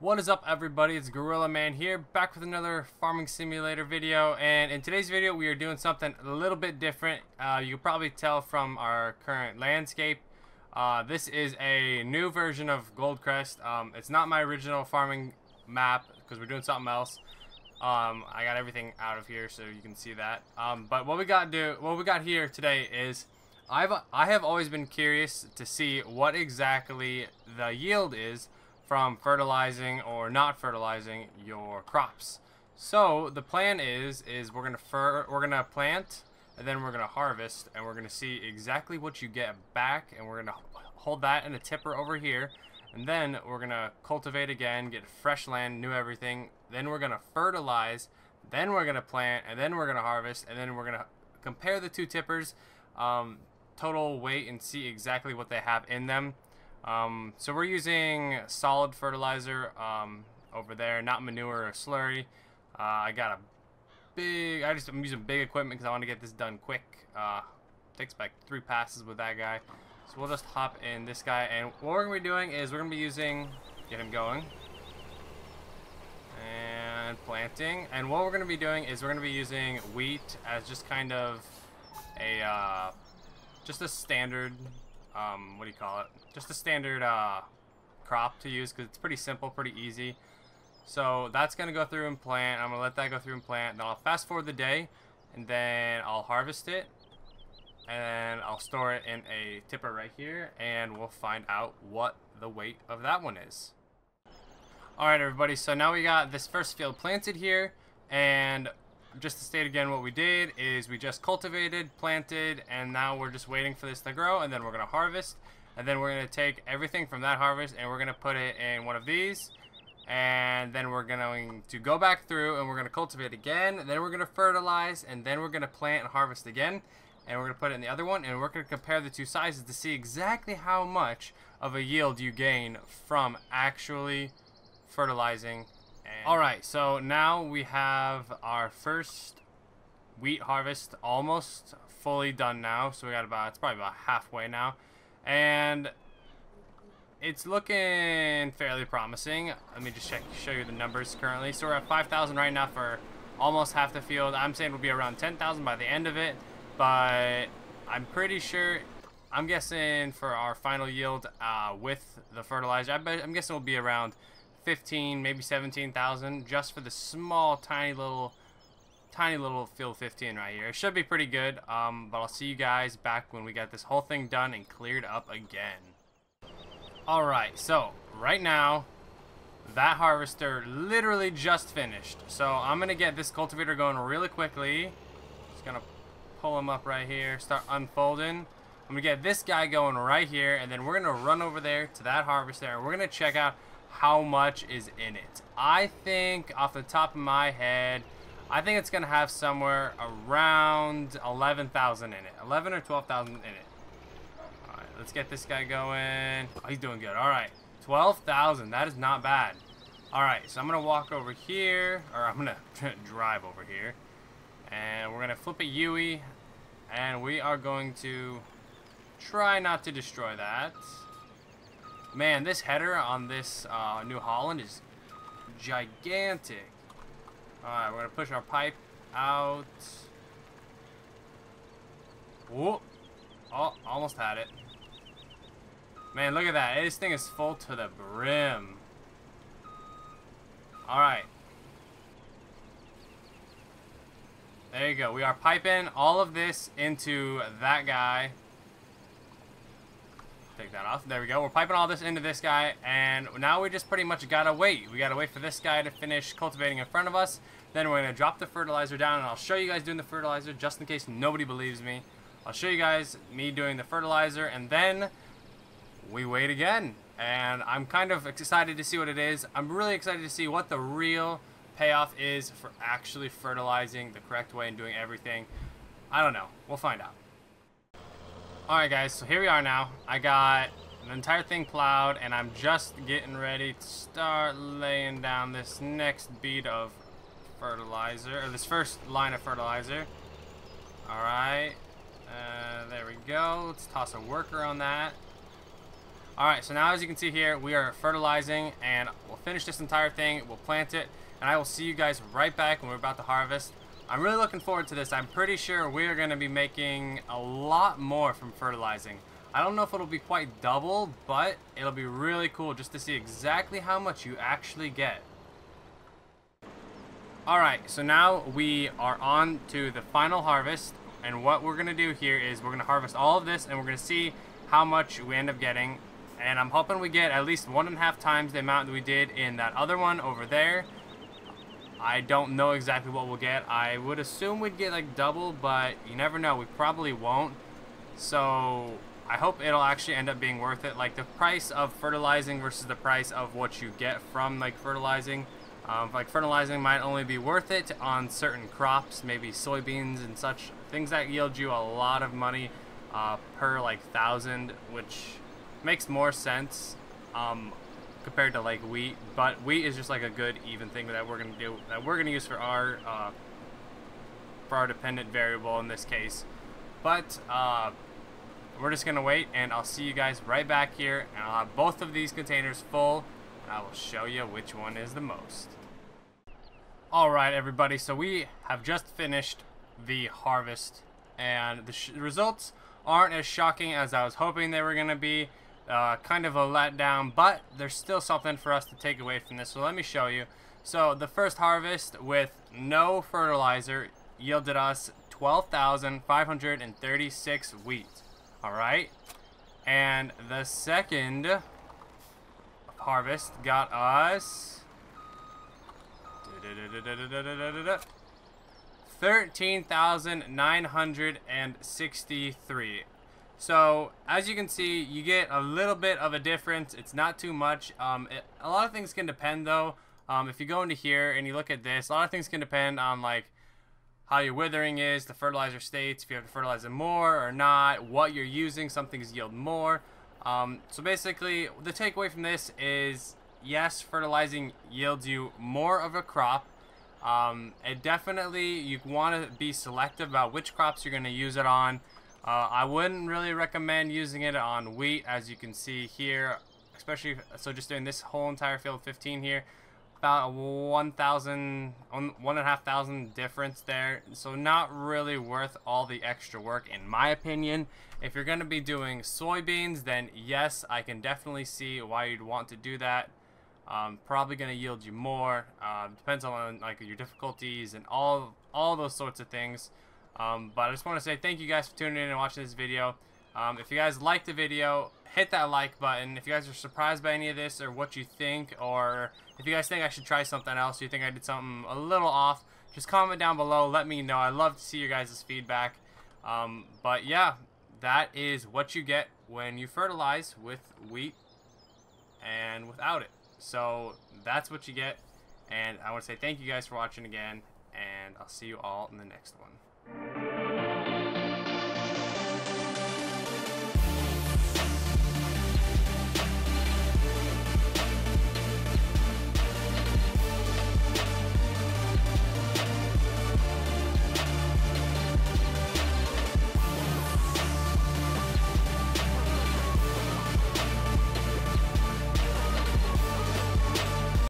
What is up, everybody? It's Gorillaman here, back with another farming simulator video. And in today's video we are doing something a little bit different. You can probably tell from our current landscape. This is a new version of Goldcrest. It's not my original farming map because we're doing something else. I got everything out of here so you can see that. But what we got here today is I have always been curious to see what exactly the yield is from fertilizing or not fertilizing your crops. So the plan is we're gonna plant, and then we're gonna harvest, and we're gonna see exactly what you get back, and we're gonna hold that in a tipper over here, and then we're gonna cultivate again, get fresh land, new everything. Then we're gonna fertilize, then we're gonna plant, and then we're gonna harvest, and then we're gonna compare the two tippers, total weight, and see exactly what they have in them. So we're using solid fertilizer over there, not manure or slurry. I'm using big equipment because I want to get this done quick. Takes like 3 passes with that guy. So we'll just hop in this guy, and what we're going to be doing is we're going to be using, get him going, and planting. And what we're going to be doing is we're going to be using wheat as just kind of a, just a standard, what do you call it? Just a standard crop to use because it's pretty simple, pretty easy. So that's going to go through and plant. I'm going to let that go through and plant. Then I'll fast forward the day, and then I'll harvest it, and I'll store it in a tipper right here, and we'll find out what the weight of that one is. Alright, everybody, so now we got this first field planted here, and just to state again what we did is we just cultivated, planted, and now we're just waiting for this to grow, and then we're going to harvest, and then we're going to take everything from that harvest and we're going to put it in one of these, and then we're going to go back through and we're going to cultivate again, and then we're going to fertilize, and then we're going to plant and harvest again, and we're going to put it in the other one, and we're going to compare the two sizes to see exactly how much of a yield you gain from actually fertilizing. Alright, so now we have our first wheat harvest almost fully done now. So we got it's probably about halfway now. And it's looking fairly promising. Let me just show you the numbers currently. So we're at 5,000 right now for almost half the field. I'm saying we'll be around 10,000 by the end of it. But I'm pretty sure, I'm guessing for our final yield with the fertilizer, I'm guessing we'll be around 15, maybe 17,000 just for the small tiny little field 15 right here. It should be pretty good, but I'll see you guys back when we got this whole thing done and cleared up again. Alright, so right now that harvester literally just finished, so I'm gonna get this cultivator going really quickly. Just gonna pull him up right here, start unfolding. I'm gonna get this guy going right here, and then we're gonna run over there to that harvester and we're gonna check out how much is in it. I think off the top of my head, I think it's gonna have somewhere around 11,000 in it, 11 or 12,000 in it. All right, let's get this guy going. Oh, he's doing good. All right, 12,000. That is not bad. All right, so I'm gonna walk over here, or I'm gonna drive over here, and we're gonna flip a Yui, and we are going to try not to destroy that. Man, this header on this New Holland is gigantic. Alright, we're going to push our pipe out. Whoop. Oh, almost had it. Man, look at that. This thing is full to the brim. Alright. There you go. We are piping all of this into that guy. Take that off. There we go. We're piping all this into this guy, and now we just pretty much gotta wait. We gotta wait for this guy to finish cultivating in front of us. Then we're gonna drop the fertilizer down, and I'll show you guys doing the fertilizer just in case nobody believes me. I'll show you guys me doing the fertilizer, and then we wait again. And I'm kind of excited to see what it is. I'm really excited to see what the real payoff is for actually fertilizing the correct way and doing everything. I don't know. We'll find out. Alright guys, so here we are now. I got the entire thing plowed, and I'm just getting ready to start laying down this next bead of fertilizer, or this first line of fertilizer. Alright, there we go. Let's toss a worker on that. Alright, so now as you can see here, we are fertilizing, and we'll finish this entire thing, we'll plant it, and I will see you guys right back when we're about to harvest. I'm really looking forward to this. I'm pretty sure we're going to be making a lot more from fertilizing. I don't know if it'll be quite double, but it'll be really cool just to see exactly how much you actually get. Alright, so now we are on to the final harvest, and what we're going to do here is we're going to harvest all of this, and we're going to see how much we end up getting. And I'm hoping we get at least 1.5 times the amount that we did in that other one over there. I don't know exactly what we'll get. I would assume we'd get like double, but you never know. We probably won't. So I hope it'll actually end up being worth it. Like the price of fertilizing versus the price of what you get from like fertilizing. Like fertilizing might only be worth it on certain crops, maybe soybeans and such. Things that yield you a lot of money per like 1,000, which makes more sense compared to like wheat, but wheat is just like a good even thing that we're gonna do, that we're gonna use for our dependent variable in this case. But we're just gonna wait, and I'll see you guys right back here, and I'll have both of these containers full, and I will show you which one is the most. Alright everybody, so we have just finished the harvest, and the results aren't as shocking as I was hoping they were gonna be. Kind of a letdown, but there's still something for us to take away from this, so let me show you. So the first harvest with no fertilizer yielded us 12,536 wheat. Alright, and the second harvest got us 13,963. So as you can see, you get a little bit of a difference. It's not too much. A lot of things can depend though. If you go into here and you look at this, a lot of things can depend on like how your withering is, the fertilizer states, if you have to fertilize it more or not, what you're using. Some things yield more. So basically the takeaway from this is, yes, fertilizing yields you more of a crop. It definitely, you want to be selective about which crops you're going to use it on. I wouldn't really recommend using it on wheat, as you can see here, especially, so just doing this whole entire field 15 here, about 1,500 difference there, so not really worth all the extra work in my opinion. If you're going to be doing soybeans, then yes, I can definitely see why you'd want to do that. Probably going to yield you more, depends on like your difficulties and all those sorts of things. But I just want to say thank you guys for tuning in and watching this video. If you guys liked the video, hit that like button. If you guys are surprised by any of this or what you think, or if you guys think I should try something else, you think I did something a little off, just comment down below, let me know. I love to see your guys' feedback. But yeah, that is what you get when you fertilize with wheat and without it. So that's what you get, and I want to say thank you guys for watching again, and I'll see you all in the next one.